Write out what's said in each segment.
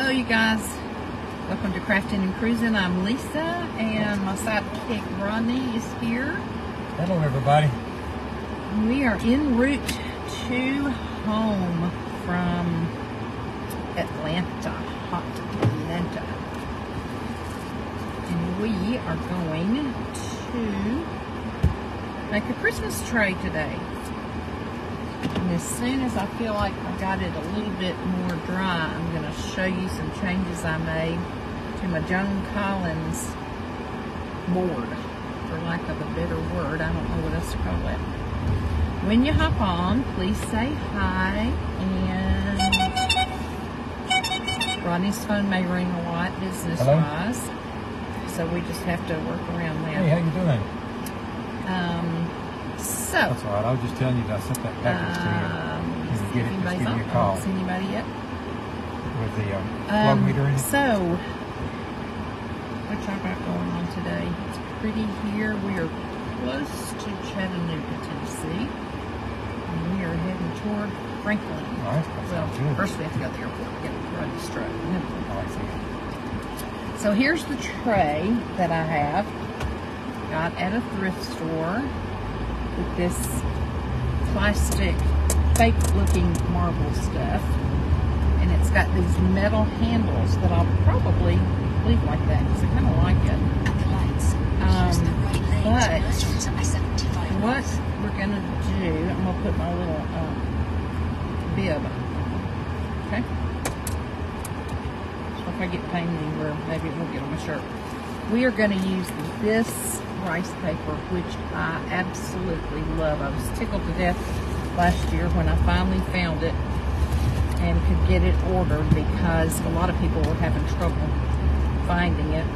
Hello you guys, welcome to Crafting and Cruising. I'm Lisa and my sidekick Rodney is here. Hello everybody. We are en route to home from Atlanta, hot Atlanta. And we are going to make a Christmas tray today. And as soon as I feel like I got it a little bit more dry, I'm going to show you some changes I made to my Joan Collins board, for lack of a better word. I don't know what else to call it. When you hop on, please say hi. And Rodney's phone may ring a lot business-wise, so we just have to work around that. Hey, how you doing? That's all right. I was just telling you that I sent that package to you. Can you get it? Just give me a call. I don't see anybody yet. With the plug meter in it. So, what y'all got going on today? It's pretty here. We are close to Chattanooga, Tennessee. And we are heading toward Franklin. All right. That sounds good. First we have to go to the airport to get Rodney's truck. Oh, I see. So here's the tray that I have. Got at a thrift store. With this plastic, fake-looking marble stuff, and it's got these metal handles that I'll probably leave like that because I kind of like it. But what we're gonna do, I'm gonna put my little bib. Okay. So if I get pain anywhere, maybe it won't get on my shirt. We are gonna use this rice paper, which I absolutely love. I was tickled to death last year when I finally found it and could get it ordered because a lot of people were having trouble finding it.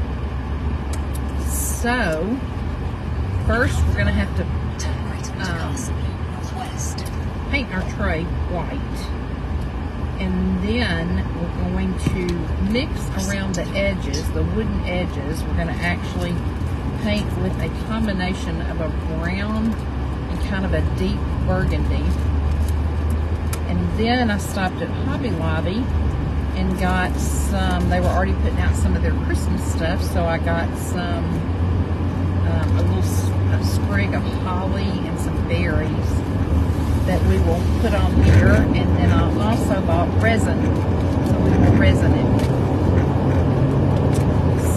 So first we're going to have to paint our tray white, and then we're going to mix around the edges, the wooden edges. We're going to actually paint with a combination of a brown and kind of a deep burgundy. And then I stopped at Hobby Lobby and got some, they were already putting out some of their Christmas stuff, so I got some, a sprig of holly and some berries that we will put on here. And then I also bought resin, so we will resin it.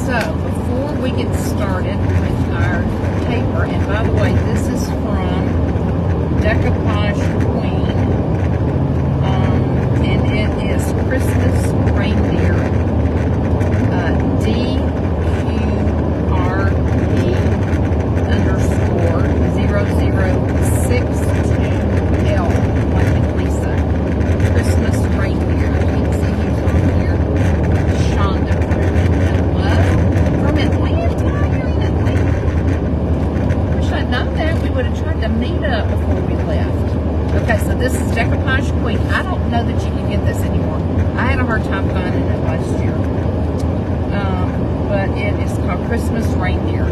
So before we get started with our paper, and by the way, this is from Decoupage Queen, and it is Christmas Reindeer, DQRE_0062L, like Lisa. Christmas Reindeer. You can see who's on here. Shonda from Atlanta. You're in Atlanta. Wish I'd known that. We would have tried to meet up before we left. Okay, so this is Decoupage Queen. I don't know that you can get this anymore. I had a hard time finding it last year. But it is called Christmas Reindeer.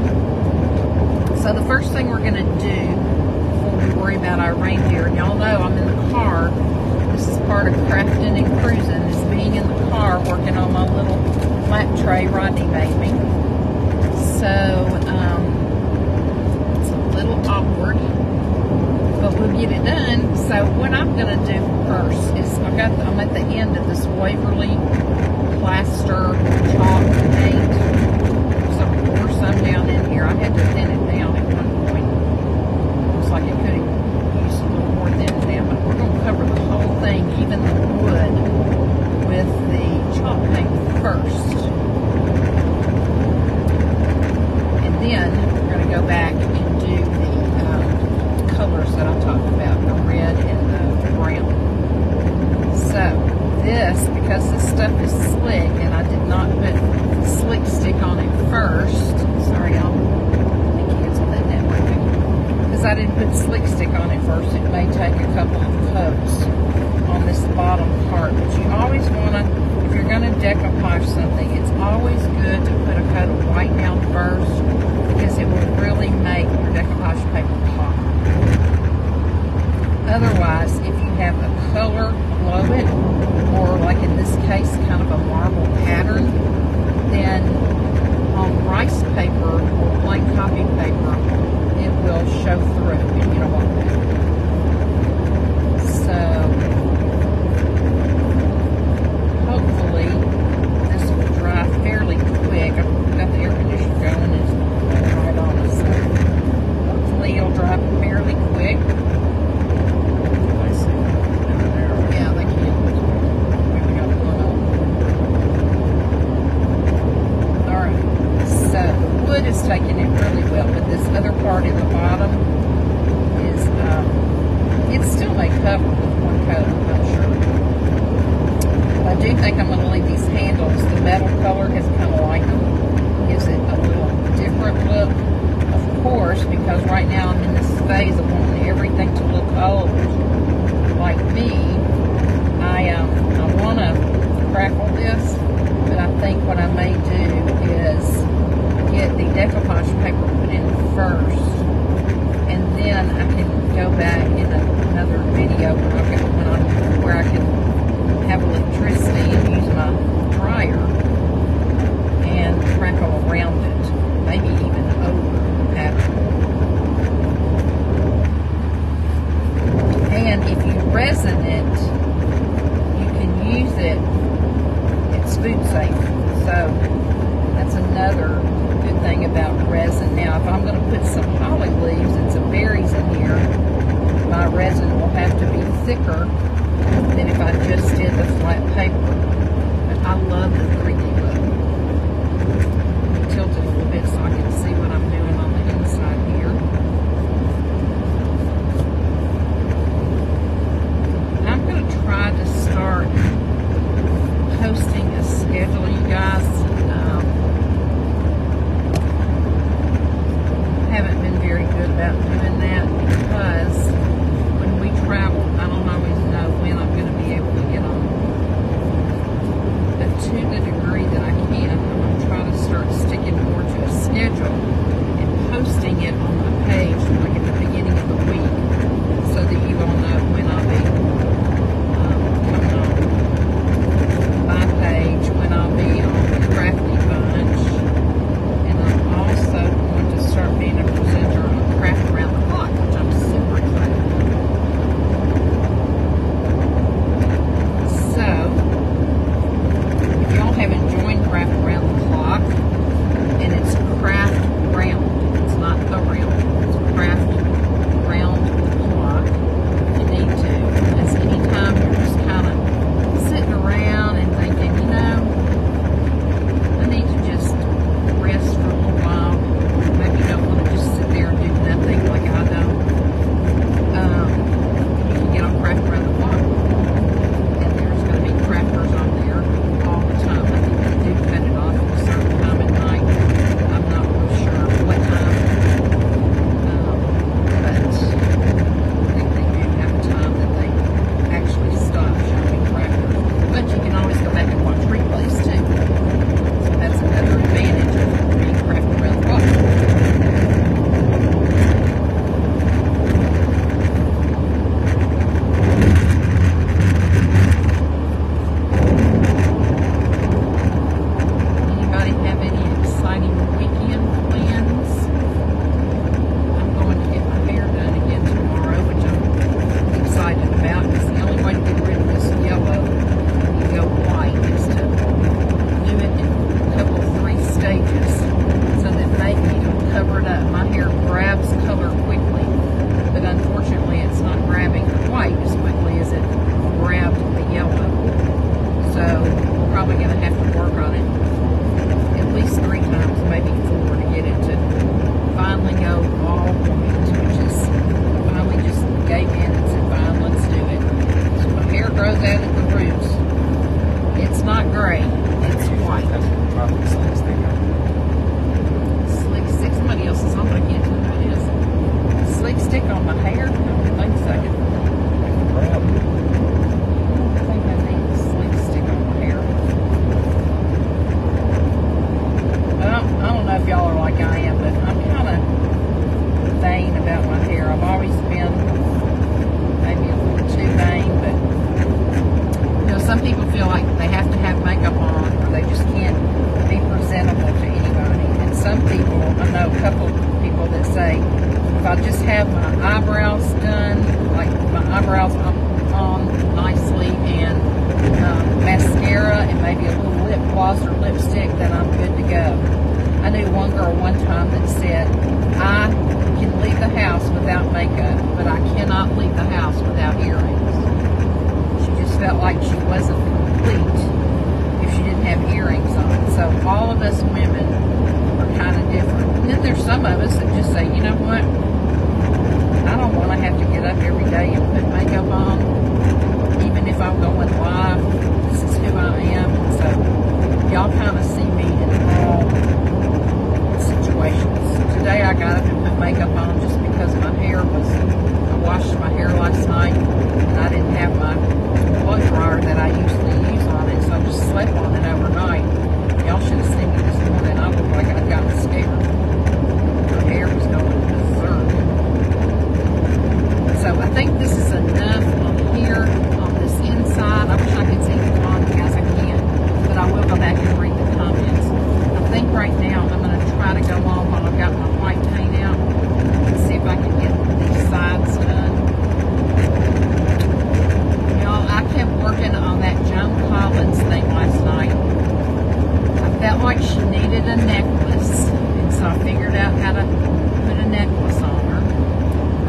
So the first thing we're going to do before we worry about our reindeer, and y'all know I'm in the car. This is part of Crafting and Cruising, is being in the car working on my little flat tray Rodney made me. So it's a little awkward, but we'll get it done. So what I'm going to do first is I'm at the end of this Waverly plaster chalk paint. So I'll pour some down in here. I had to thin it down at one point. Looks like it could have used a little more thin down, but we're going to cover the whole thing, even the wood, with the chalk paint first. And then we're going to go back and do the colors that I talked about, the red and the brown. So this, because this stuff is slick, and I did not put slick stick on it first. Sorry, y'all. Let me cancel that networking. Because I didn't put slick stick on it first, it may take a couple of coats on this bottom part. But you always want to, if you're going to decoupage something, it's always good to put a coat of white down first, because it will really make your decoupage paper pop. Otherwise, if you have a color below it, or like in this case, kind of a marble do think I'm going to leave these handles. The metal color has kind of lightened, gives it a little different look. Of course, because right now I'm in this phase of wanting everything to look old, like me. I want to crackle this, but I think what I may do is get the decoupage paper put in first, and then I can go back in another video where I can have electricity and use my dryer and crackle around it, maybe even over the pattern. And if you resin it, you can use it. It's food safe, so that's another good thing about resin. Now, if I'm going to put some holly leaves and some berries in here, my resin will have to be thicker than if I just did the flat paper. But I love the 3D look. Tilt it a little bit so I can see what I'm doing on the inside here. I'm going to try to start posting a schedule, you guys. Haven't been very good about doing that because when we travel, I don't always know when I'm going to be able to get on. But to the degree that I can, I'm going to try to start sticking more to a schedule and posting it on my page like at the beginning of the week so that you all know when I'll be coming on my page, when I'll be on the Crafty Bunch. And I'm also going to start being a presenter on Craft Around the Clock, which I'm super excited about. So, if y'all haven't joined Craft Around the Clock, and it's Craft Round, it's not around, it's Craft Round the Clock, you need to. Because anytime you're just kind of sitting around and thinking, you know, I need to just rest for a little while. Maybe you don't want to just sit there and do nothing like I don't. You can get on Craft Around the Clock. And there's going to be crafters on there all the time. I think they do cut it off at a certain time at night. I'm not real sure what time. But I think they do have a time that they actually stop showing crafters. But you can always go back and watch replays too. So that's another advantage of being Craft Around the Clock. Anybody have any exciting weekend plans? I'm going to get my hair done again tomorrow, which I'm excited about. Because the only way to get rid of this yellow and go white is to do it in a couple, 3 stages, so that maybe it'll cover it up. My hair grabs color quickly, but unfortunately it's not grabbing the white as quickly as it grabbed the yellow. So we're probably going to have to work on it at least 3 times, maybe 4, to get it to finally go all white, which is finally just gave in and said, fine, let's do it. So my hair grows out at the roots. It's not gray, it's white. That's the problem. Slick stick. Somebody else is on, but I can't tell who it is. Slick stick on my hair? Wait a second. I think I need a slick stick on my hair. Well, I don't know if y'all are like I am, but I'm kind of vain about my hair. I've always been maybe a little too vain, but you know, some people feel like they have to have makeup on or they just can't be presentable to anybody. And some people, I know a couple of people that say, if I just have my eyebrows done, like my eyebrows on nicely and mascara and maybe a little lip gloss or lipstick, then I'm good to go. I knew one girl one time that said, I can leave the house without makeup, but I cannot leave the house without earrings. She just felt like she wasn't complete if she didn't have earrings on. So all of us women are kind of different. And then there's some of us that just say, you know what, I don't want to have to get up every day and put makeup on, even if I'm going live. This is who I needed a necklace, and so I figured out how to put a necklace on her.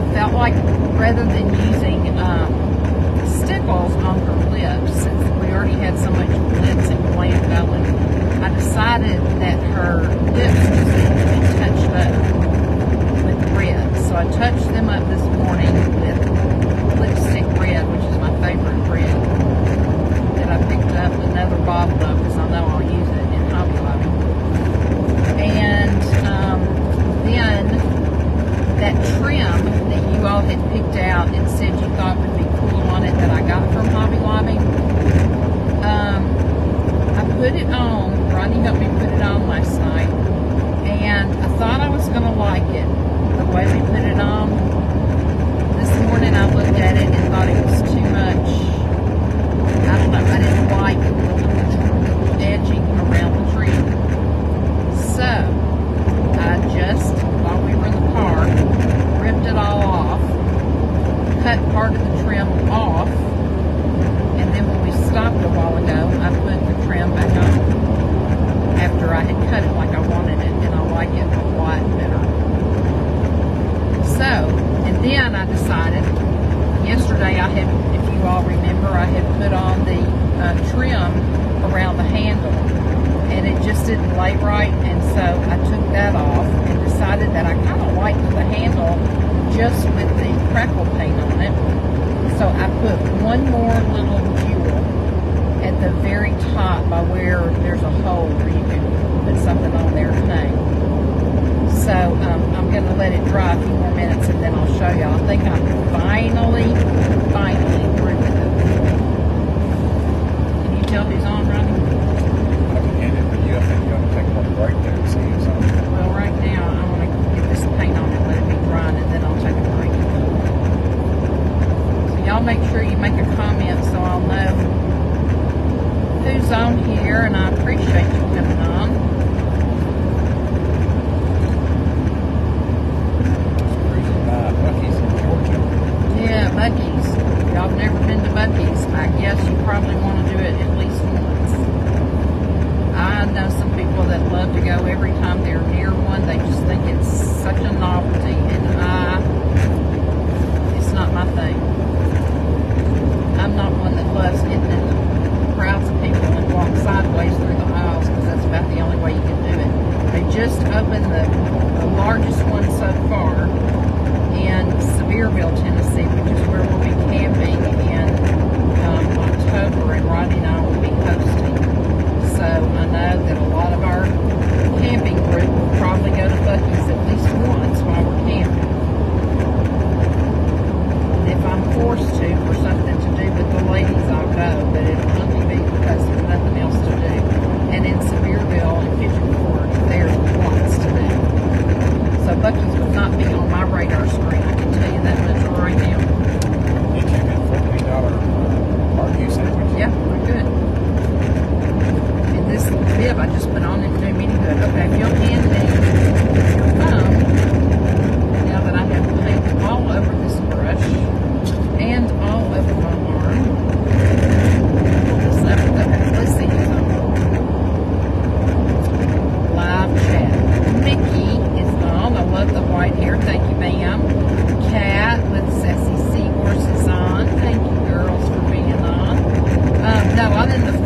I felt like rather than using stickles on her lips, since we already had so much glitz and glam going, I decided that her lips just needed to be touched up with red. So I touched them up this morning with lipstick red, which is my favorite red, that I picked up another bottle of because I know I'll use it in Hobby Lobby. And then that trim that you all had picked out and said you thought would be cool on it that I got from Hobby Lobby, I put it on. Ronnie helped me put it on last night, and I thought I was going to like it the way we put it on. This morning I looked at it and thought it was too much. I don't know, I didn't like the edging around the trim. So I just, while we were in the car, ripped it all off, cut part of the trim off, and then when we stopped a while ago, I put the trim back on after I had cut it like I wanted it, and I like it a lot better. So, and then I decided, yesterday I had, if you all remember, I had put on the trim around the handle, and it just didn't lay right, and so I took that off and decided that I kind of liked the handle just with the crackle paint on it. So I put one more little jewel at the very top by where there's a hole where you can put something on there to hang. So I'm going to let it dry a few more minutes and then I'll show you. I think I'm finally through with it. Can you tell who's on, Ronnie? I can hand it for you. I think you ought to take a little break there and see who's on. Well, right now I want to get this paint on and let it be drying, and then I'll take a break. So y'all make sure you make a comment so I'll know who's on here, and I appreciate you coming on. Cruising by Buc-ee's in Georgia. Yeah, Buc-ee's. Y'all have never been to Buc-ee's. I guess you probably want to do it at least once. I know some people that love to go every time they're near one. They just think it's such a novelty, and it's not my thing. I'm not one that loves getting in the crowds of people and walk sideways through the aisles, because that's about the only way you can do it. They just opened the largest one so far in Sevierville, Tennessee, which is where we'll be camping in October, and Rodney and I will be hosting. So I know that a lot of our camping group will probably go to Buc-ee's at least once while we're camping. And if I'm forced to for something to do with the ladies, I'll go, but it'll only be because there's nothing else to do. And in Sevierville and Pigeon Forge, there's lots to do. So Buc-ee's will not be on my radar screen, I can tell you that much right now. Did you get $14 barbecue sandwich? Yeah, we're good. And this bib I just put on didn't do me any good. Okay, if you'll hand me your phone, now that I have paint all over this brush and all over my arm. Let's see who's on. Live chat. Mickey is on. I love the white hair. Thank you, ma'am. Kat with Sassy Seahorse is on. Thank you, girls, for being on. No, I'm in the